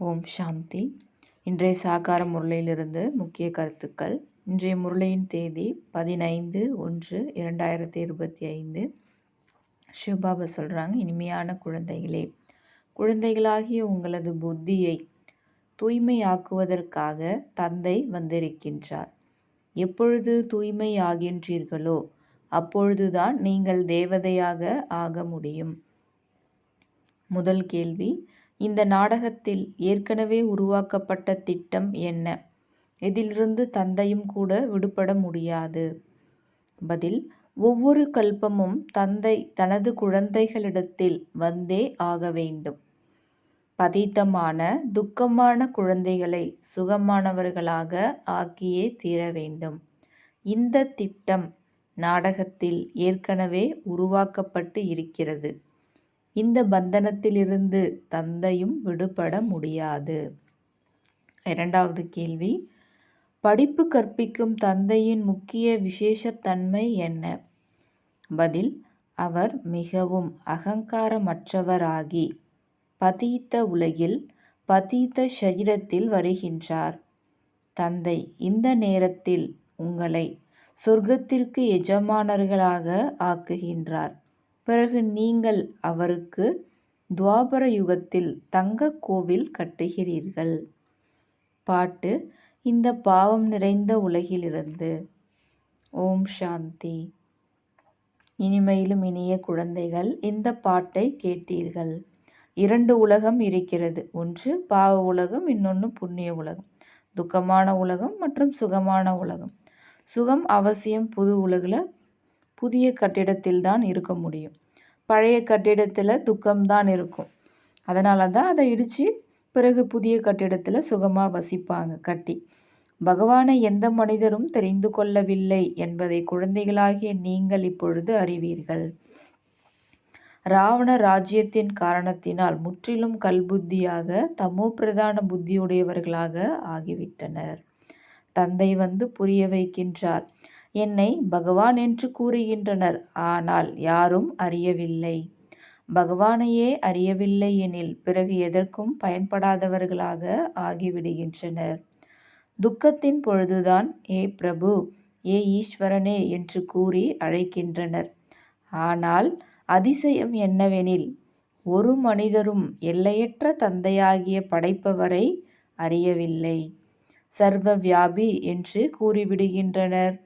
ஓம் சாந்தி. இன்றைய சாகார முரளியிலிருந்து முக்கிய கருத்துக்கள். இன்றைய முரளியின் தேதி 15/1/2025. சிவபாபா சொல்கிறாங்க, இனிமையான குழந்தைகளே, குழந்தைகளாகிய உங்களது புத்தியை தூய்மையாக்குவதற்காக தந்தை வந்திருக்கின்றார். எப்பொழுது தூய்மையாகின்றீர்களோ அப்பொழுதுதான் நீங்கள் தேவதையாக ஆக முடியும். முதல் கேள்வி, இந்த நாடகத்தில் ஏற்கனவே உருவாக்கப்பட்ட திட்டம் என்ன? இதிலிருந்து தந்தையும் கூட விடுபட முடியாது. பதில், ஒவ்வொரு கல்பமும் தந்தை தனது குழந்தைகளிடத்தில் வந்தே ஆக வேண்டும். பதீத்தமான துக்கமான குழந்தைகளை சுகமானவர்களாக ஆக்கியே தீர வேண்டும். இந்த திட்டம் நாடகத்தில் ஏற்கனவே உருவாக்கப்பட்டு இருக்கிறது. இந்த பந்தனத்திலிருந்து தந்தையும் விடுபட முடியாது. இரண்டாவது கேள்வி, படிப்பு கற்பிக்கும் தந்தையின் முக்கிய விசேஷத்தன்மை என்ன? பதில், அவர் மிகவும் அகங்காரமற்றவராகி பதீத்த உலகில் பதீத்த சரீரத்தில் வருகின்றார். தந்தை இந்த நேரத்தில் உங்களை சொர்க்கத்திற்கு எஜமானர்களாக ஆக்குகின்றார். பிறகு நீங்கள் அவருக்கு துவாபர யுகத்தில் தங்க கோவில் கட்டுகிறீர்கள். பாட்டு, இந்த பாவம் நிறைந்த உலகிலிருந்து. ஓம் சாந்தி. இனிமையிலும் இனிய குழந்தைகள், இந்த பாட்டை கேட்டீர்கள். 2 உலகம் இருக்கிறது. ஒன்று பாவ உலகம், இன்னொன்று புண்ணிய உலகம். துக்கமான உலகம் மற்றும் சுகமான உலகம். சுகம் அவசியம் புது உலகில் புதிய கட்டிடத்தில் தான் இருக்க முடியும். பழைய கட்டிடத்தில் துக்கம்தான் இருக்கும். அதனால தான் அதை இடித்து பிறகு புதிய கட்டிடத்தில் சுகமாக வசிப்பாங்க கட்டி. பகவானை எந்த மனிதரும் தெரிந்து கொள்ளவில்லை என்பதை குழந்தைகளாகிய நீங்கள் இப்பொழுது அறிவீர்கள். ராவண ராஜ்யத்தின் காரணத்தினால் முற்றிலும் கல்புத்தியாக தமோ பிரதான புத்தியுடையவர்களாக ஆகிவிட்டனர். தந்தை வந்து புரிய வைக்கின்றார். என்னை பகவான் என்று கூறுகின்றனர், ஆனால் யாரும் அறியவில்லை. பகவானையே அறியவில்லை எனில் பிறகு எதற்கும் பயன்படாதவர்களாக ஆகிவிடுகின்றனர். துக்கத்தின் பொழுதுதான் ஏ பிரபு, ஏ ஈஸ்வரனே என்று கூறி அழைக்கின்றனர். ஆனால் அதிசயம் என்னவெனில், ஒரு மனிதரும் எல்லையற்ற தந்தையாகிய படைப்பவரை அறியவில்லை. சர்வ வியாபி என்று கூறிவிடுகின்றனர்.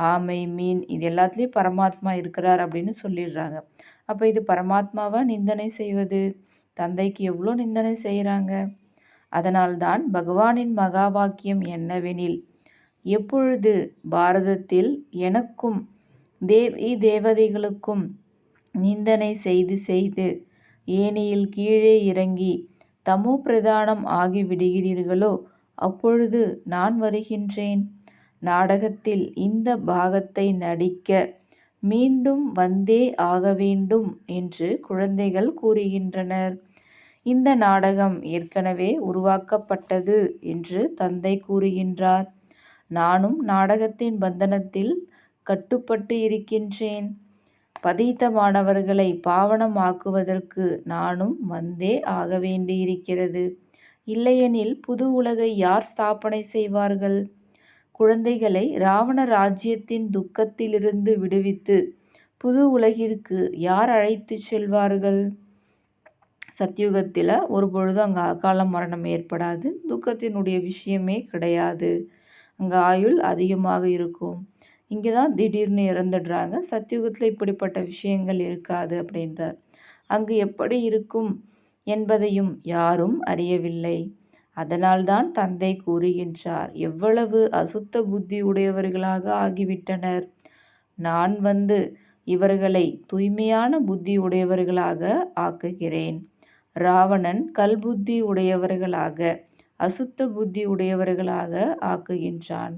ஆமை, மீன், இது எல்லாத்துலேயும் பரமாத்மா இருக்கிறார் அப்படின்னு சொல்லிடுறாங்க. அப்போ இது பரமாத்மாவா நிந்தனை செய்வது? தந்தைக்கு எவ்வளோ நிந்தனை செய்கிறாங்க. அதனால்தான் பகவானின் மகா வாக்கியம் என்னவெனில், எப்பொழுது பாரதத்தில் எனக்கும் தேவி தேவதைகளுக்கும் நிந்தனை செய்து செய்து ஏனியில் கீழே இறங்கி தமோ பிரதானம் ஆகிவிடுகிறீர்களோ அப்பொழுது நான் வருகின்றேன். நாடகத்தில் இந்த பாகத்தை நடிக்க மீண்டும் வந்தே ஆக வேண்டும் என்று குழந்தைகள் கூறுகின்றனர். இந்த நாடகம் ஏற்கனவே உருவாக்கப்பட்டது என்று தந்தை கூறுகின்றார். நானும் நாடகத்தின் பந்தனத்தில் கட்டுப்பட்டு இருக்கின்றேன். பதீத்தமானவர்களை பாவனமாக்குவதற்கு நானும் வந்தே ஆக வேண்டியிருக்கிறது. இல்லையெனில் புது உலகை யார் ஸ்தாபனை செய்வார்கள்? குழந்தைகளை ராவண ராஜ்யத்தின் துக்கத்திலிருந்து விடுவித்து புது உலகிற்கு யார் அழைத்து செல்வார்கள்? சத்யுகத்தில் ஒரு பொழுதும் அங்கே அகால மரணம் ஏற்படாது. துக்கத்தினுடைய விஷயமே கிடையாது. அங்கே ஆயுள் அதிகமாக இருக்கும். இங்கே தான் திடீர்னு இறந்துடுறாங்க. சத்யுகத்தில் இப்படிப்பட்ட விஷயங்கள் இருக்காது அப்படின்றார். அங்கு எப்படி இருக்கும் என்பதையும் யாரும் அறியவில்லை. அதனால்தான் தந்தை கூறுகின்றார், எவ்வளவு அசுத்த புத்தி உடையவர்களாக ஆகிவிட்டனர். நான் வந்து இவர்களை தூய்மையான புத்தி உடையவர்களாக ஆக்குகிறேன். ராவணன் கல்புத்தி உடையவர்களாக அசுத்த புத்தி உடையவர்களாக ஆக்குகின்றான்.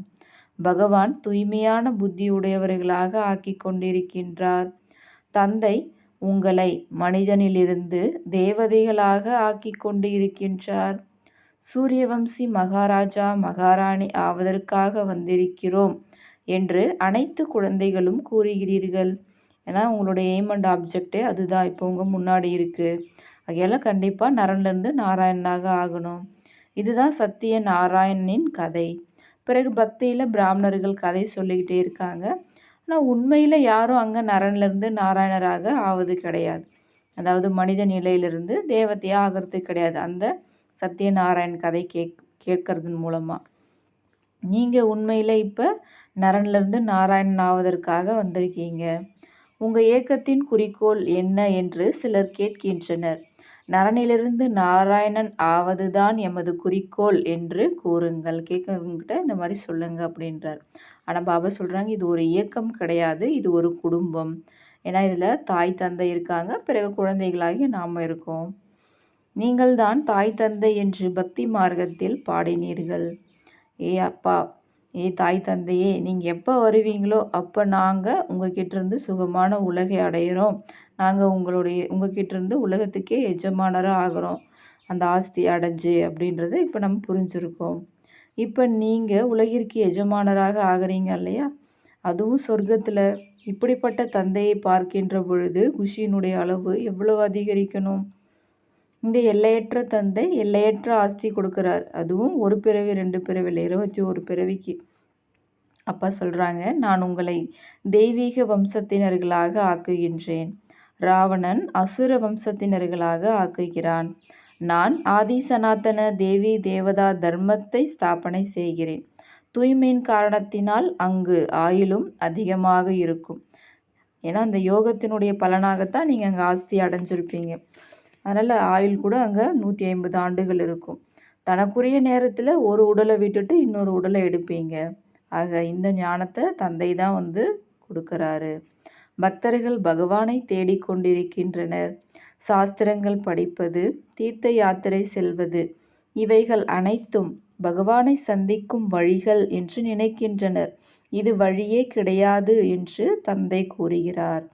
பகவான் தூய்மையான புத்தி உடையவர்களாக ஆக்கி கொண்டிருக்கின்றார். தந்தை உங்களை மனிதனிலிருந்து தேவதைகளாக ஆக்கி கொண்டு இருக்கின்றார். சூரியவம்சி மகாராஜா மகாராணி ஆவதற்காக வந்திருக்கிறோம் என்று அனைத்து குழந்தைகளும் கூறுகிறீர்கள். ஏன்னா உங்களுடைய எய்ம் அண்ட் ஆப்ஜெக்டே அதுதான் இப்போ உங்கள் முன்னாடி இருக்குது. அதையெல்லாம் கண்டிப்பாக நரன்லேருந்து நாராயணனாக ஆகணும். இதுதான் சத்திய நாராயணனின் கதை. பிறகு பக்தியில் பிராமணர்கள் கதை சொல்லிக்கிட்டே இருக்காங்க. ஆனால் உண்மையில் யாரும் அங்கே நரன்லேருந்து நாராயணராக ஆவது கிடையாது. அதாவது மனித நிலையிலிருந்து தேவதையாக ஆகிறது கிடையாது. அந்த சத்யநாராயண் கதை கேட்கறதன் மூலமாக நீங்கள் உண்மையில் இப்போ நரன்லேருந்து நாராயணன் ஆவதற்காக வந்திருக்கீங்க. உங்கள் ஏக்கத்தின் குறிக்கோள் என்ன என்று சிலர் கேட்கின்றனர். நரனிலிருந்து நாராயணன் ஆவதுதான் எமது குறிக்கோள் என்று கூறுங்கள். கேட்கறவங்கிட்ட இந்த மாதிரி சொல்லுங்க அப்படின்றார். ஆனால் பாபா சொல்கிறாங்க, இது ஒரு இயக்கம் கிடையாது, இது ஒரு குடும்பம். ஏன்னா இதில் தாய் தந்தை இருக்காங்க, பிறகு குழந்தைகளாகி நாம் இருக்கோம். நீங்கள் தான் தாய் தந்தை என்று பக்தி மார்க்கத்தில் பாடினீர்கள். ஏ அப்பா, ஏ தாய் தந்தையே, நீங்கள் எப்போ வருவீங்களோ அப்போ நாங்கள் உங்ககிட்டேருந்து சுகமான உலகை அடையிறோம். நாங்கள் உங்ககிட்டேருந்து உலகத்துக்கே எஜமானராக ஆகிறோம், அந்த ஆஸ்தி அடைஞ்சு அப்படின்றது இப்போ நம்ம புரிஞ்சுருக்கோம். இப்போ நீங்கள் உலகிற்கு எஜமானராக ஆகிறீங்க இல்லையா, அதுவும் சொர்க்கத்தில். இப்படிப்பட்ட தந்தையை பார்க்கின்ற பொழுது குஷியினுடைய அளவு எவ்வளவு அதிகரிக்கணும். இந்த எல்லையற்ற தந்தை எல்லையற்ற ஆஸ்தி கொடுக்குறார். அதுவும் ஒரு பிறவி 2 பிறவியில் 21 பிறவிக்கு. அப்பா சொல்கிறாங்க, நான் உங்களை தெய்வீக வம்சத்தினர்களாக ஆக்குகின்றேன். ராவணன் அசுர வம்சத்தினர்களாக ஆக்குகிறான். நான் ஆதி சனாதன தேவி தேவதா தர்மத்தை ஸ்தாபனை செய்கிறேன். தூய்மையின் காரணத்தினால் அங்கு ஆயுளும் அதிகமாக இருக்கும். ஏன்னா அந்த யோகத்தினுடைய பலனாகத்தான் நீங்கள் அங்கே ஆஸ்தி அடைஞ்சிருப்பீங்க. அதனால் ஆயுள் கூட அங்கே 150 ஆண்டுகள் இருக்கும். தனக்குரிய நேரத்தில் ஒரு உடலை விட்டுட்டு இன்னொரு உடலை எடுப்பீங்க. ஆக இந்த ஞானத்தை தந்தை தான் கொடுக்குறாரு. பக்தர்கள் பகவானை தேடிக்கொண்டிருக்கின்றனர். சாஸ்திரங்கள் படிப்பது, தீர்த்த யாத்திரை செல்வது, இவைகள் அனைத்தும் பகவானை சந்திக்கும் வழிகள் என்று நினைக்கின்றனர். இது வழியே கிடையாது என்று தந்தை கூறுகிறார்.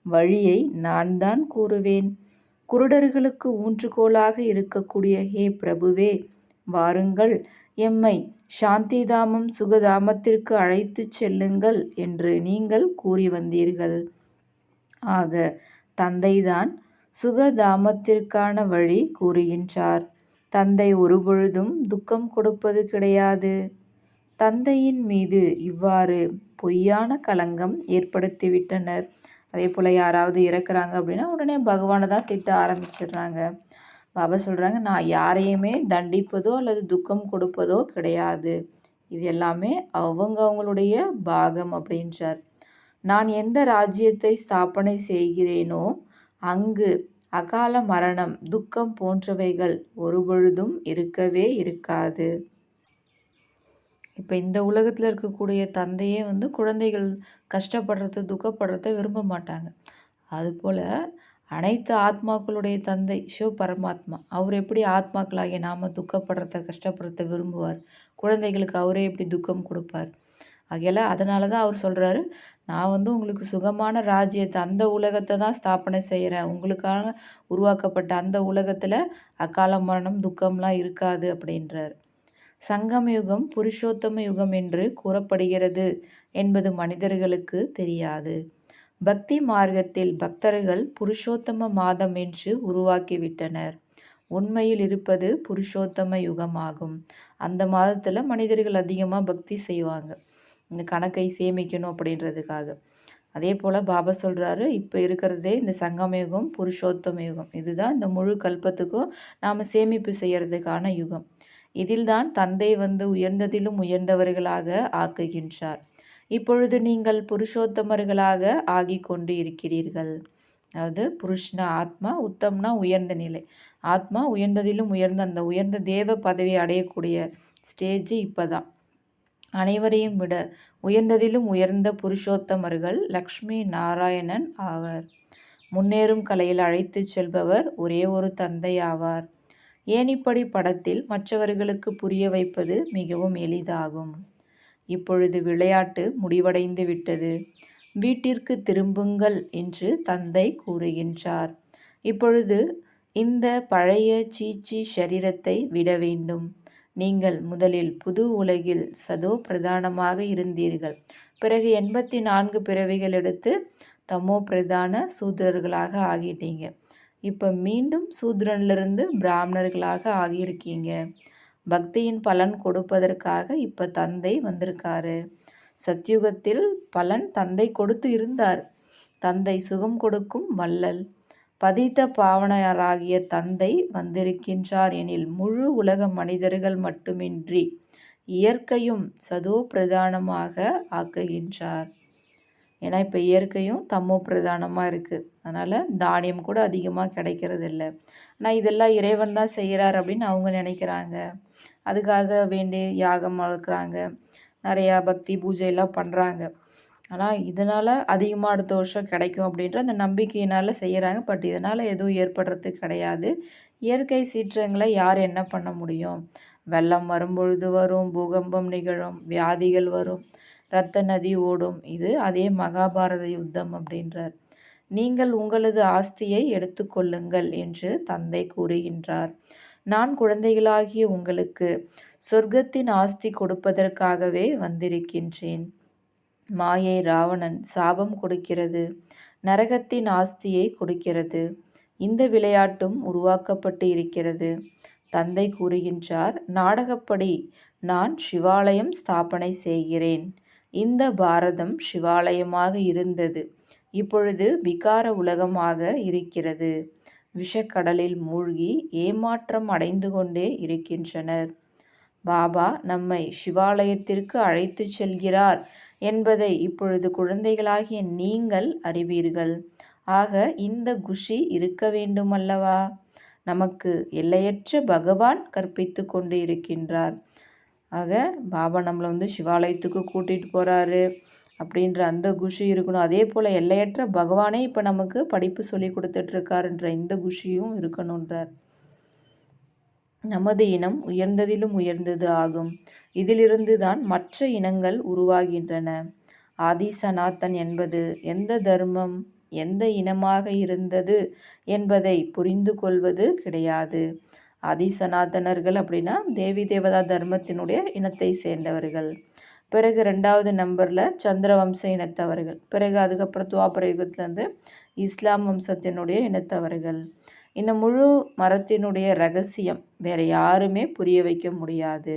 வழியை நான் தான் கூறுவேன். குருடர்களுக்கு ஊன்றுகோலாக இருக்கக்கூடிய ஹே பிரபுவே, வாருங்கள், எம்மை சாந்திதாமம் சுகதாமத்திற்கு அழைத்து செல்லுங்கள் என்று நீங்கள் கூறி வந்தீர்கள். ஆக தந்தைதான் சுகதாமத்திற்கான வழி கூறுகின்றார். தந்தை ஒருபொழுதும் துக்கம் கொடுப்பது கிடையாது. தந்தையின் மீது இவ்வாறு பொய்யான களங்கம் ஏற்படுத்திவிட்டனர். அதே போல் யாராவது இறக்குறாங்க அப்படின்னா உடனே பகவானை தான் திட்ட ஆரம்பிச்சிடுறாங்க. பாபா சொல்கிறாங்க, நான் யாரையுமே தண்டிப்பதோ அல்லது துக்கம் கொடுப்பதோ கிடையாது. இது எல்லாமே அவங்களுடைய பாகம் அப்படின்றார். நான் எந்த ராஜ்யத்தை ஸ்தாபனை செய்கிறேனோ அங்கு அகால மரணம், துக்கம் போன்றவைகள் ஒருபொழுதும் இருக்கவே இருக்காது. இப்போ இந்த உலகத்தில் இருக்கக்கூடிய தந்தையே குழந்தைகள் கஷ்டப்படுறது, துக்கப்படுறத விரும்ப மாட்டாங்க. அதுபோல் அனைத்து ஆத்மாக்களுடைய தந்தை சிவ பரமாத்மா, அவர் எப்படி ஆத்மாக்களாகிய நாம் துக்கப்படுறத கஷ்டப்படுறத விரும்புவார்? குழந்தைகளுக்கு அவரே எப்படி துக்கம் கொடுப்பார்? ஆகையால் அதனால தான் அவர் சொல்கிறாரு, நான் உங்களுக்கு சுகமான ராஜ்யத்தை, அந்த உலகத்தை தான் ஸ்தாபனை செய்கிறேன். உங்களுக்காக உருவாக்கப்பட்ட அந்த உலகத்தில் அகால மரணம், துக்கம்லாம் இருக்காது அப்படின்றார். சங்கம் யுகம் புருஷோத்தம யுகம் என்று கூறப்படுகிறது என்பது மனிதர்களுக்கு தெரியாது. பக்தி மார்க்கத்தில் பக்தர்கள் புருஷோத்தம மாதம் என்று உருவாக்கிவிட்டனர். உண்மையில் இருப்பது புருஷோத்தம யுகமாகும். அந்த மாதத்தில் மனிதர்கள் அதிகமாக பக்தி செய்வாங்க, இந்த கணக்கை சேமிக்கணும் அப்படின்றதுக்காக. அதே போல் பாபா சொல்கிறாரு, இப்போ இருக்கிறதே இந்த சங்கம யுகம், புருஷோத்தம யுகம். இதுதான் இந்த முழு கல்பத்துக்கும் நாம் சேமிப்பு செய்கிறதுக்கான யுகம். இதில்தான் தந்தை உயர்ந்ததிலும் உயர்ந்தவர்களாக ஆக்குகின்றார். இப்பொழுது நீங்கள் புருஷோத்தமர்களாக ஆகி கொண்டு இருக்கிறீர்கள். அதாவது புருஷ்னா ஆத்மா, உத்தம்னா உயர்ந்த நிலை. ஆத்மா உயர்ந்ததிலும் உயர்ந்த அந்த உயர்ந்த தேவ பதவி அடையக்கூடிய ஸ்டேஜ் இப்போ தான். அனைவரையும் விட உயர்ந்ததிலும் உயர்ந்த புருஷோத்தமர்கள் லக்ஷ்மி நாராயணன் ஆவர். முன்னேறும் கலையில் அழைத்து செல்பவர் ஒரே ஒரு தந்தை ஆவார். ஏணிப்படி படத்தில் மற்றவர்களுக்கு புரிய வைப்பது மிகவும் எளிதாகும். இப்பொழுது விளையாட்டு முடிவடைந்து விட்டது. வீட்டிற்கு திரும்புங்கள் என்று தந்தை கூறுகின்றார். இப்பொழுது இந்த பழைய சீச்சி சரீரத்தை விட வேண்டும். நீங்கள் முதலில் புது உலகில் சதோ பிரதானமாக இருந்தீர்கள். பிறகு 84 பிறவிகள் எடுத்து தமோ பிரதான சூத்திரர்களாக ஆகிட்டீங்க. இப்போ மீண்டும் சூத்ரனிலிருந்து பிராமணர்களாக ஆகியிருக்கீங்க. பக்தியின் பலன் கொடுப்பதற்காக இப்போ தந்தை வந்திருக்காரு. சத்யுகத்தில் பலன் தந்தை கொடுத்து இருந்தார். தந்தை சுகம் கொடுக்கும் வள்ளல். பதித்த பாவனையராகிய தந்தை வந்திருக்கின்றார் எனில் முழு உலக மனிதர்கள் மட்டுமின்றி இயற்கையும் சதோ பிரதானமாக ஆக்குகின்றார். ஏன்னா இப்போ இயற்கையும் தமோ பிரதானமாக இருக்குது. அதனால் தானியம் கூட அதிகமாக கிடைக்கிறது இல்லை. ஆனால் இதெல்லாம் இறைவன் தான் செய்கிறார் அப்படின்னு அவங்க நினைக்கிறாங்க. அதுக்காக வேண்டி யாகம் வளர்க்குறாங்க, நிறையா பக்தி பூஜையெல்லாம் பண்ணுறாங்க. ஆனால் இதனால் அதிகமாக அடுத்த வருஷம் கிடைக்கும் அப்படின்ற அந்த நம்பிக்கையினால் செய்கிறாங்க. பட் இதனால் எதுவும் ஏற்படுறது கிடையாது. இயற்கை சீற்றங்களை யார் என்ன பண்ண முடியும்? வெள்ளம் வரும்பொழுது வரும், பூகம்பம் நிகழும், வியாதிகள் வரும், இரத்த நதி ஓடும். இது அதே மகாபாரத யுத்தம் அப்படின்றார். நீங்கள் உங்களது ஆஸ்தியை எடுத்துக்கொள்ளுங்கள் என்று தந்தை கூறுகின்றார். நான் குழந்தைகளாகிய உங்களுக்கு சொர்க்கத்தின் ஆஸ்தி கொடுப்பதற்காகவே வந்திருக்கின்றேன். மாயை ராவணன் சாபம் கொடுக்கிறது, நரகத்தின் ஆஸ்தியை கொடுக்கிறது. இந்த விளையாட்டும் உருவாக்கப்பட்டு இருக்கிறது. தந்தை கூறுகின்றார், நாடகப்படி நான் சிவாலயம் ஸ்தாபனை செய்கிறேன். இந்த பாரதம் சிவாலயமாக இருந்தது, இப்பொழுது விகார உலகமாக இருக்கிறது. விஷக்கடலில் மூழ்கி ஏமாற்றம் அடைந்து கொண்டே இருக்கின்றனர். பாபா நம்மை சிவாலயத்திற்கு அழைத்து செல்கிறார் என்பதை இப்பொழுது குழந்தைகளாகிய நீங்கள் அறிவீர்கள். ஆக இந்த குஷி இருக்க வேண்டுமல்லவா? நமக்கு எல்லையற்ற பகவான் கற்பித்து கொண்டு இருக்கின்றார். ஆக பாபா நம்மளை சிவாலயத்துக்கு கூட்டிகிட்டு போகிறாரு அப்படின்ற அந்த குஷி இருக்கணும். அதே போல் எல்லையற்ற பகவானே இப்போ நமக்கு படிப்பு சொல்லி கொடுத்துட்ருக்காருன்ற இந்த குஷியும் இருக்கணுன்றார். நமது இனம் உயர்ந்ததிலும் உயர்ந்தது ஆகும். இதிலிருந்து தான் மற்ற இனங்கள் உருவாகின்றன. ஆதி சனாத்தன் என்பது எந்த தர்மம், எந்த இனமாக இருந்தது என்பதை புரிந்து கொள்வது கிடையாது. ஆதி சனாதனர்கள் அப்படின்னா தேவி தேவதா தர்மத்தினுடைய இனத்தை சேர்ந்தவர்கள். பிறகு 2வது நம்பரில் சந்திரவம்ச இனத்தவர்கள். பிறகு அதுக்கப்புறம் துவாபர யுகத்திலேருந்து இஸ்லாம் வம்சத்தினுடைய இனத்தவர்கள். இந்த முழு மரத்தினுடைய ரகசியம் வேறு யாருமே புரிய வைக்க முடியாது.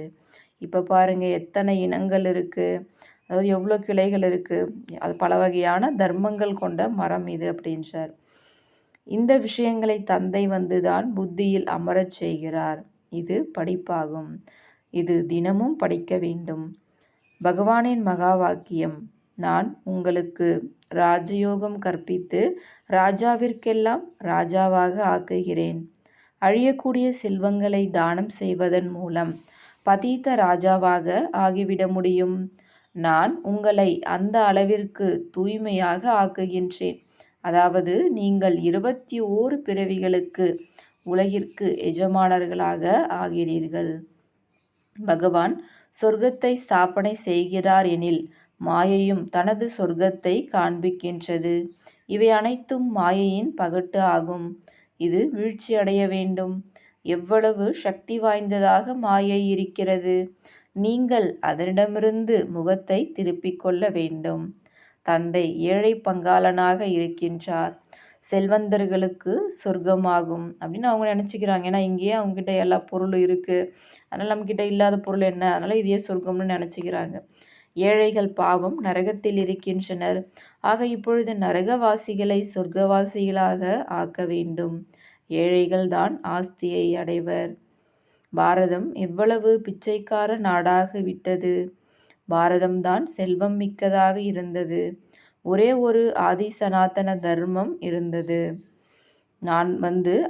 இப்போ பாருங்கள் எத்தனை இனங்கள் இருக்குது, அதாவது எவ்வளோ கிளைகள் இருக்குது. அது பல வகையான தர்மங்கள் கொண்ட மரம் இது அப்படின்றார். இந்த விஷயங்களை தந்தை தான் புத்தியில் அமரச் செய்கிறார். இது படிப்பாகும். இது தினமும் படிக்க வேண்டும். பகவானின் மகா வாக்கியம், நான் உங்களுக்கு ராஜயோகம் கற்பித்து ராஜாவிற்கெல்லாம் ராஜாவாக ஆக்குகிறேன். அழியக்கூடிய செல்வங்களை தானம் செய்வதன் மூலம் பதீத்த ராஜாவாக ஆகிவிட முடியும். நான் உங்களை அந்த அளவிற்கு தூய்மையாக ஆக்குகின்றேன். அதாவது நீங்கள் 21 பிறவிகளுக்கு உலகிற்கு எஜமானர்களாக ஆகிறீர்கள். பகவான் சொர்க்கத்தை ஸ்தாபனை செய்கிறார் எனில் மாயையும் தனது சொர்க்கத்தை காண்பிக்கின்றது. இவை அனைத்தும் மாயையின் பகட்டு ஆகும். இது வீழ்ச்சியடைய வேண்டும். எவ்வளவு சக்தி வாய்ந்ததாக மாயை இருக்கிறது. நீங்கள் அதனிடமிருந்து முகத்தை திருப்பிக் கொள்ள வேண்டும். தந்தை ஏழை பங்காளனாக இருக்கின்றார். செல்வந்தர்களுக்கு சொர்க்கமாகும் அப்படின்னு அவங்க நினச்சிக்கிறாங்க. ஏன்னா இங்கேயே அவங்ககிட்ட எல்லா பொருளும் இருக்குது, அதனால் நம்மக்கிட்ட இல்லாத பொருள் என்ன, அதனால் இதையே சொர்க்கம்னு நினச்சிக்கிறாங்க. ஏழைகள் பாவம் நரகத்தில் இருக்கின்றனர். ஆக இப்பொழுது நரகவாசிகளை சொர்க்கவாசிகளாக ஆக்க வேண்டும். ஏழைகள் தான் ஆஸ்தியை அடைவர். பாரதம் எவ்வளவு பிச்சைக்கார நாடாக விட்டது. பாரதம்தான் செல்வம் மிக்கதாக இருந்தது. ஒரே ஒரு ஆதி சனாதன தர்மம் இருந்தது. நான்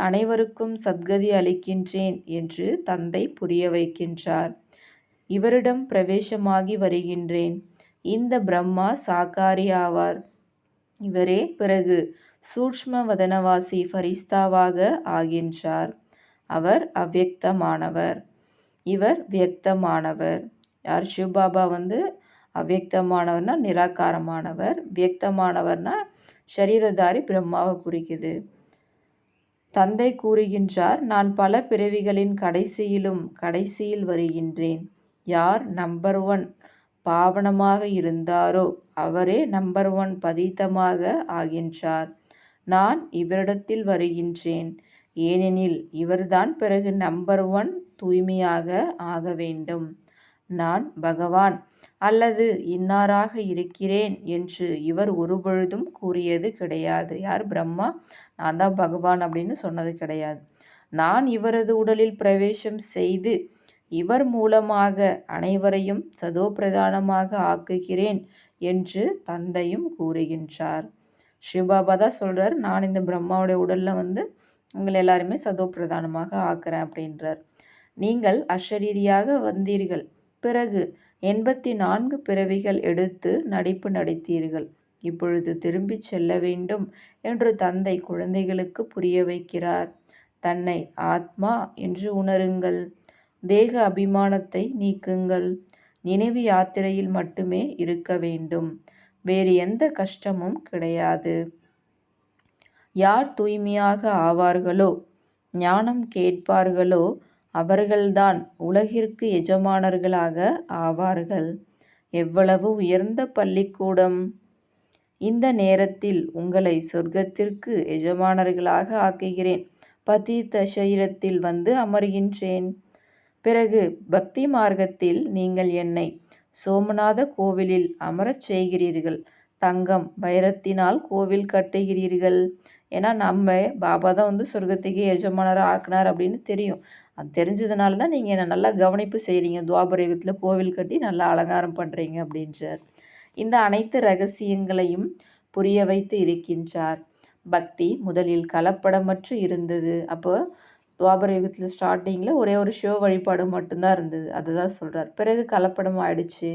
அனைவருக்கும் சத்கதி அளிக்கின்றேன் என்று தந்தை புரிய வைக்கின்றார். இவரிடம் பிரவேசமாகி வருகின்றேன். இந்த பிரம்மா சாக்காரி ஆவார். இவரே பிறகு சூட்ச்ம வதனவாசி ஃபரிஸ்தாவாக ஆகின்றார். அவர் அவ்யக்தமானவர், இவர் வியக்தமானவர். யார்? சிவபாபா அவ்யக்தமானவர்னா நிராகாரமானவர், வியக்தமானவர்னா ஷரீரதாரி பிரம்மாவை குறிக்குது. தந்தை கூறுகின்றார், நான் பல பிறவிகளின் கடைசியில் வருகின்றேன். யார் நம்பர் 1 பாவனமாக இருந்தாரோ அவரே நம்பர் 1 பதீத்தமாக ஆகின்றார். நான் இவரிடத்தில் வருகின்றேன். ஏனெனில் இவர்தான் பிறகு நம்பர் 1 தூய்மையாக ஆக வேண்டும். நான் பகவான் அல்லது இன்னாராக இருக்கிறேன் என்று இவர் ஒருபொழுதும் கூறியது கிடையாது. யார்? பிரம்மா. நான் தான் பகவான் அப்படின்னு சொன்னது கிடையாது. நான் இவரது உடலில் பிரவேசம் செய்து இவர் மூலமாக அனைவரையும் சதோபிரதானமாக ஆக்குகிறேன் என்று தந்தையும் கூறுகின்றார். சிவபாபா தான் சொல்கிறார், நான் இந்த பிரம்மாவுடைய உடலில் உங்களை எல்லாருமே சதோபிரதானமாக ஆக்குறேன் அப்படின்றார். நீங்கள் அஷரீரியாக வந்தீர்கள், பிறகு 84 பிறவிகள் எடுத்து நடிப்பு நடித்தீர்கள், இப்பொழுது திரும்பி செல்ல வேண்டும் என்று தந்தை குழந்தைகளுக்கு புரிய வைக்கிறார். தன்னை ஆத்மா என்று உணருங்கள், தேக அபிமானத்தை நீக்குங்கள், நினைவு யாத்திரையில் மட்டுமே இருக்க வேண்டும், வேறு எந்த கஷ்டமும் கிடையாது. யார் தூய்மையாக ஆவார்களோ, ஞானம் கேட்பார்களோ அவர்கள்தான் உலகிற்கு எஜமானர்களாக ஆவார்கள். எவ்வளவு உயர்ந்த பள்ளிக்கூடம்! இந்த நேரத்தில் உங்களை சொர்க்கத்திற்கு எஜமானர்களாக ஆக்குகிறேன். பதீத்த சரீரத்தில் அமர்கின்றேன். பிறகு பக்தி மார்க்கத்தில் நீங்கள் என்னை சோமநாத கோவிலில் அமரச் செய்கிறீர்கள். தங்கம் வைரத்தினால் கோவில் கட்டுகிறீர்கள். ஏன்னா நம்ம பாபா தான் சொர்க்கத்துக்கே எஜமானராக ஆக்கினார் அப்படின்னு தெரியும். அது தெரிஞ்சதுனால தான் நீங்கள் என்னை நல்லா கவனிப்பு செய்கிறீங்க. துவாபர யுகத்தில் கோவில் கட்டி நல்லா அலங்காரம் பண்ணுறீங்க அப்படின்றார். இந்த அனைத்து ரகசியங்களையும் புரிய வைத்து இருக்கின்றார். பக்தி முதலில் கலப்படமற்று இருந்தது. அப்போ துவாபர யுகத்தில் ஸ்டார்டிங்கில் ஒரே ஒரு சிவ வழிபாடு மட்டும்தான் இருந்தது. அதுதான் சொல்கிறார். பிறகு கலப்படம் ஆயிடுச்சு.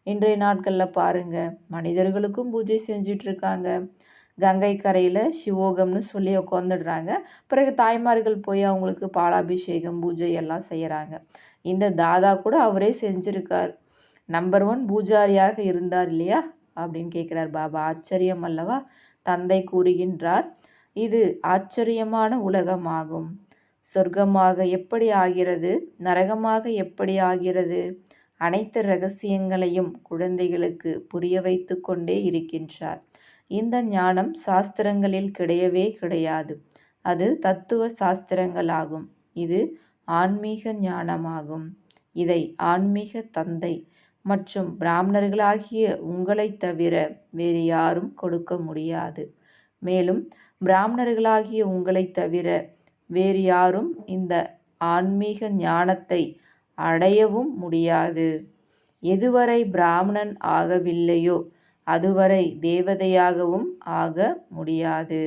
இன்றைய நாட்களில் பாருங்கள், மனிதர்களுக்கும் பூஜை செஞ்சிட்ருக்காங்க. கங்கை கரையில் சிவோகம்னு சொல்லி உட்காந்துடுறாங்க. பிறகு தாய்மார்கள் போய் அவங்களுக்கு பாலாபிஷேகம் பூஜை எல்லாம் செய்கிறாங்க. இந்த தாதா கூட அவரே செஞ்சுருக்கார். நம்பர் 1 பூஜாரியாக இருந்தார் இல்லையா அப்படின்னு கேட்குறார் பாபா. ஆச்சரியம் அல்லவா? தந்தை கூறுகின்றார், இது ஆச்சரியமான உலகமாகும். சொர்க்கமாக எப்படி ஆகிறது, நரகமாக எப்படி ஆகிறது, அனைத்து ரகசியங்களையும் குழந்தைகளுக்கு புரிய வைத்து கொண்டே இருக்கின்றார். இந்த ஞானம் சாஸ்திரங்களில் கிடையவே கிடையாது. அது தத்துவ சாஸ்திரங்களாகும். இது ஆன்மீக ஞானமாகும். இதை ஆன்மீக தந்தை மற்றும் பிராமணர்களாகிய உங்களைத் தவிர வேறு யாரும் கொடுக்க முடியாது. மேலும் பிராமணர்களாகிய உங்களைத் தவிர வேறு யாரும் இந்த ஆன்மீக ஞானத்தை அடையவும் முடியாது. எதுவரை பிராமணன் ஆகவில்லையோ அதுவரை தேவதையாகவும் ஆக முடியாது.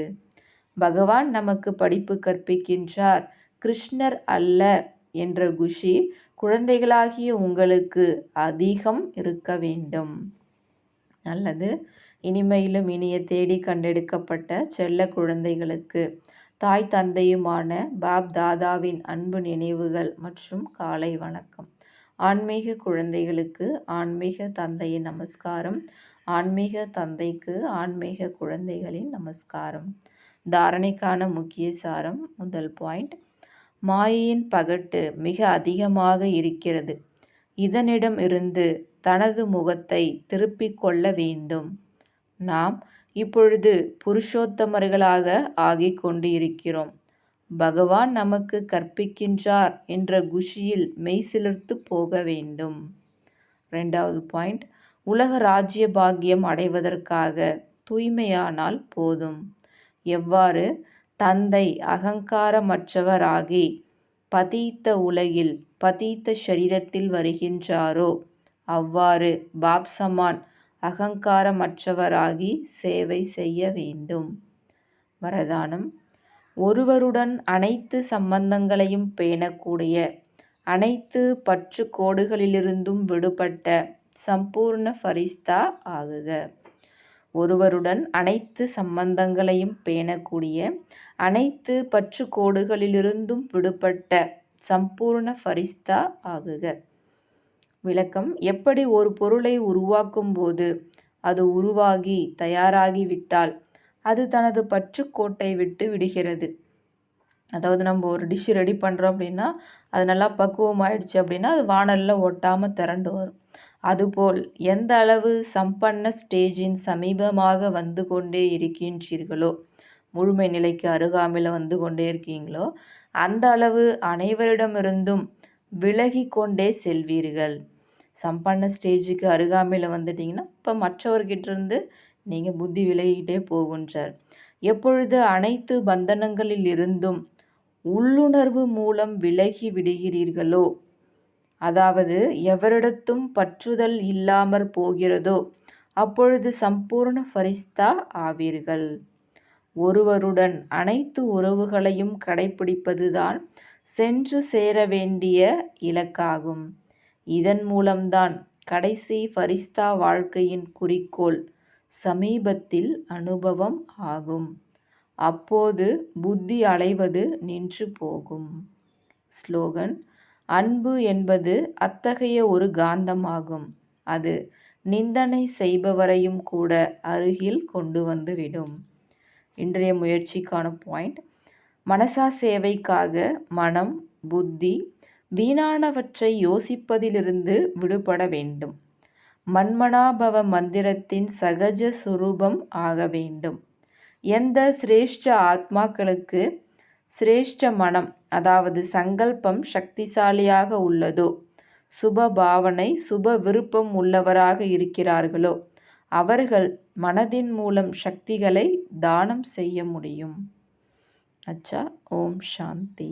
பகவான் நமக்கு படிப்பு கற்பிக்கின்றார். கிருஷ்ணர் அல்ல என்ற குஷி குழந்தைகளாகிய உங்களுக்கு அதிகம் இருக்க வேண்டும். நல்லது. இனிமையிலும் இனிய தேடி கண்டெடுக்கப்பட்ட செல்ல குழந்தைகளுக்கு தாய் தந்தையுமான பாப் தாதாவின் அன்பு நினைவுகள் மற்றும் காலை வணக்கம். ஆன்மீக குழந்தைகளுக்கு ஆன்மீக தந்தையின் நமஸ்காரம். ஆன்மீக தந்தைக்கு ஆன்மீக குழந்தைகளின் நமஸ்காரம். தாரணைக்கான முக்கிய சாரம். முதல் பாயிண்ட், மாயையின் பகட்டு மிக அதிகமாக இருக்கிறது. இதனிடம் இருந்து தனது முகத்தை திருப்பிக் கொள்ள வேண்டும். நாம் இப்பொழுது புருஷோத்தமர்களாக ஆகிக் கொண்டு இருக்கிறோம். பகவான் நமக்கு கற்பிக்கின்றார் என்ற குஷியில் மெய்சிலிர்த்து போக வேண்டும். 2வது பாயிண்ட், உலக ராஜ்ய பாக்கியம் அடைவதற்காக தூய்மையானால் போதும். எவ்வாறு தந்தை அகங்காரமற்றவராகி பதீத்த உலகில் பதீத்த சரீரத்தில் வருகின்றாரோ அவ்வாறு பாப்சமான் அகங்காரமற்றவராகி சேவை செய்ய வேண்டும். வரதானம், ஒருவருடன் அனைத்து சம்பந்தங்களையும் பேணக்கூடிய, அனைத்து பற்று கோடுகளிலிருந்தும் விடுபட்ட சம்பூர்ண ஃபரிஸ்தா ஆகுக. ஒருவருடன் அனைத்து சம்பந்தங்களையும் பேணக்கூடிய, அனைத்து பற்று கோடுகளிலிருந்தும் விடுபட்ட சம்பூர்ண ஃபரிஸ்தா ஆகுக. விளக்கம், எப்படி ஒரு பொருளை உருவாக்கும் போது அது உருவாகி தயாராகிவிட்டால் அது தனது பற்றுக்கோட்டை விட்டு விடுகிறது. அதாவது நம்ம ஒரு டிஷ் ரெடி பண்ணுறோம் அப்படின்னா அது நல்லா பக்குவம் ஆயிடுச்சு அப்படின்னா அது வானலில் ஒட்டாமல் திரண்டு வரும். அதுபோல் எந்த அளவு சம்பன்ன ஸ்டேஜின் சமீபமாக வந்து கொண்டே இருக்கின்றீர்களோ முழுமை நிலைக்கு அருகாமையில் வந்து கொண்டே இருக்கீங்களோ அந்த அளவு அனைவரிடமிருந்தும் விலகி கொண்டே செல்வீர்கள். சம்பன்ன ஸ்டேஜுக்கு அருகாமையில் வந்துட்டிங்கன்னா இப்போ மற்றவர்கிட்டருந்து நீங்கள் புத்தி விலகிட்டே போகின்றார். எப்பொழுது அனைத்து பந்தனங்களில் இருந்தும் உள்ளுணர்வு மூலம் விலகி விடுகிறீர்களோ, அதாவது எவரிடத்தும் பற்றுதல் இல்லாமற் போகிறதோ, அப்பொழுது சம்பூர்ண ஃபரிஸ்தா ஆவீர்கள். ஒருவருடன் அனைத்து உறவுகளையும் கடைப்பிடிப்பதுதான் சென்று சேர வேண்டிய இலக்காகும். இதன் மூலம்தான் கடைசி ஃபரிஸ்தா வாழ்க்கையின் குறிக்கோள் சமீபத்தில் அனுபவம் ஆகும். அப்போது புத்தி அலைவது நின்று போகும். ஸ்லோகன்: அன்பு என்பது அத்தகைய ஒரு காந்தமாகும். அது நிந்தனை செய்பவரையும் கூட அருகில் கொண்டு வந்துவிடும். இன்றைய முயற்சிக்கான பாயிண்ட்: மனசா சேவைக்காக மனம், புத்தி வீணானவற்றை யோசிப்பதிலிருந்து விடுபட வேண்டும். மன்மனாபவ மந்திரத்தின் சகஜ சுரூபம் ஆக வேண்டும். எந்த சிரேஷ்ட ஆத்மாக்களுக்கு சிரேஷ்ட மனம், அதாவது சங்கல்பம் சக்திசாலியாக உள்ளதோ, சுப பாவனை சுப விருப்பம் உள்ளவராக இருக்கிறார்களோ அவர்கள் மனதின் மூலம் சக்திகளை தானம் செய்ய முடியும். அச்சா. ஓம் சாந்தி.